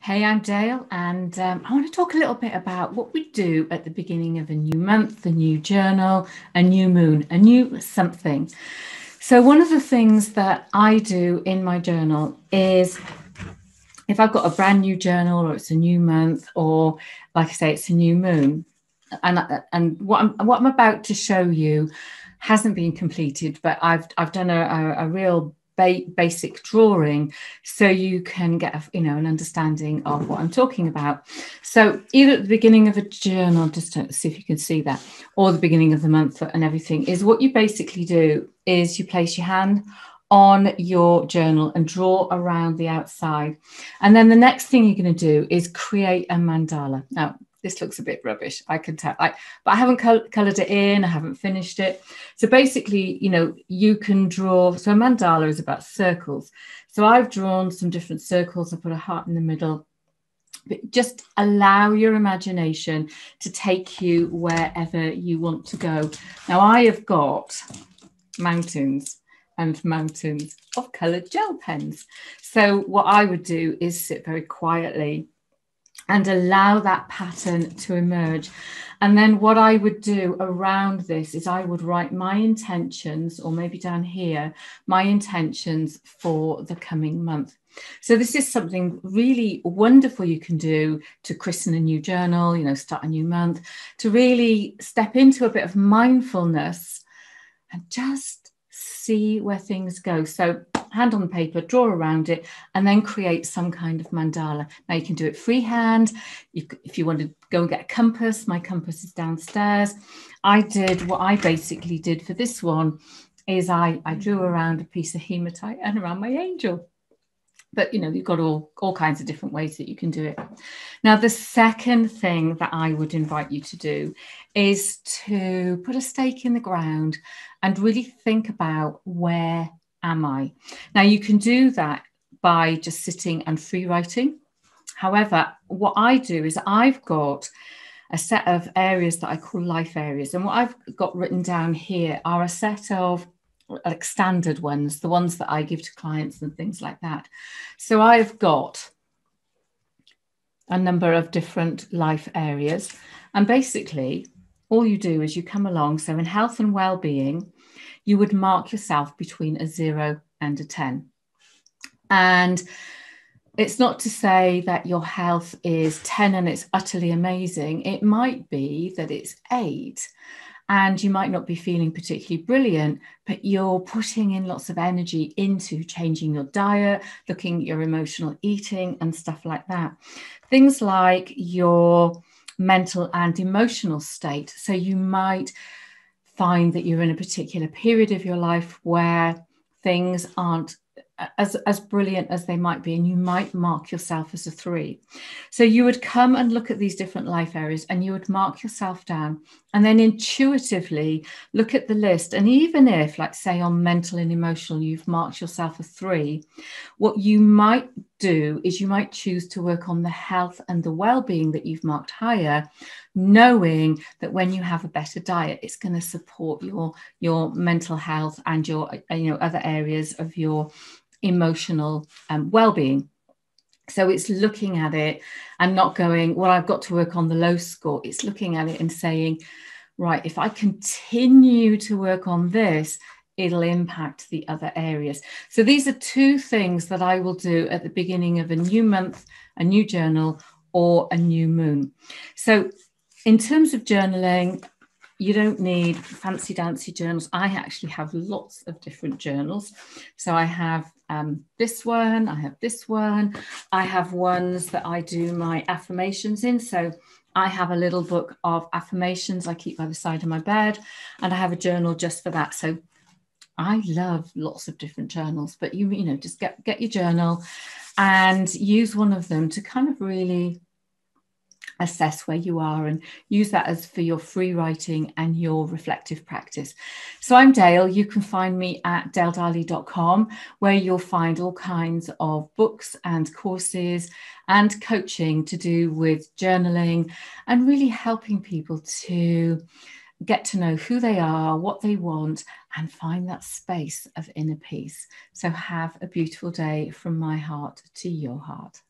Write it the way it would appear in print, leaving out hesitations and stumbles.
Hey, I'm Dale, and I want to talk a little bit about what we do at the beginning of a new month, a new journal, a new moon, a new something. So, one of the things that I do in my journal is if I've got a brand new journal, or it's a new month, or like I say, it's a new moon, and what I'm about to show you hasn't been completed, but I've done a real basic drawing so you can get an understanding of what I'm talking about. So either at the beginning of a journal, just to see if you can see that, or the beginning of the month and everything, is what you basically do is you place your hand on your journal and draw around the outside, and then the next thing you're going to do is create a mandala. Now this looks a bit rubbish, I can tell, but I haven't colored it in, I haven't finished it. So basically, you can draw, so a mandala is about circles. So I've drawn some different circles, I put a heart in the middle, but just allow your imagination to take you wherever you want to go. Now I have got mountains and mountains of colored gel pens. So what I would do is sit very quietly and allow that pattern to emerge. And then what I would do around this is I would write my intentions, or maybe down here, my intentions for the coming month. So this is something really wonderful you can do to christen a new journal, start a new month, to really step into a bit of mindfulness and just see where things go. So hand on the paper, draw around it, and then create some kind of mandala. Now you can do it freehand. If you want to go and get a compass, my compass is downstairs. What I basically did for this one is I drew around a piece of hematite and around my angel. But you've got all kinds of different ways that you can do it. Now, the second thing that I would invite you to do is to put a stake in the ground and really think about, where am I? Now, you can do that by just sitting and free writing. However, what I do is I've got a set of areas that I call life areas. And what I've got written down here are a set of like standard ones, the ones that I give to clients and things like that. So I've got a number of different life areas. And basically, all you do is you come along. So in health and well-being, you would mark yourself between a 0 and a 10. And it's not to say that your health is 10 and it's utterly amazing. It might be that it's 8 and you might not be feeling particularly brilliant, but you're putting in lots of energy into changing your diet, looking at your emotional eating and stuff like that. Things like your mental and emotional state. So you might find that you're in a particular period of your life where things aren't as brilliant as they might be, and you might mark yourself as a 3. So you would come and look at these different life areas and you would mark yourself down, and then intuitively look at the list. And even if, like say on mental and emotional, you've marked yourself a 3, what you might do is you might choose to work on the health and the well-being that you've marked higher, knowing that when you have a better diet, it's going to support your mental health and your other areas of your emotional well-being. So it's looking at it and not going, well, I've got to work on the low score. It's looking at it and saying, right, if I continue to work on this, it'll impact the other areas. So these are 2 things that I will do at the beginning of a new month, a new journal, or a new moon. So in terms of journaling, you don't need fancy dancy journals. I actually have lots of different journals. So I have this one, I have this one. I have ones that I do my affirmations in. So I have a little book of affirmations I keep by the side of my bed, and I have a journal just for that. So I love lots of different journals, but you just get your journal and use one of them to kind of really assess where you are and use that as for your free writing and your reflective practice. So I'm Dale. You can find me at daledarley.com, where you'll find all kinds of books and courses and coaching to do with journaling and really helping people to get to know who they are, what they want, and find that space of inner peace. So have a beautiful day from my heart to your heart.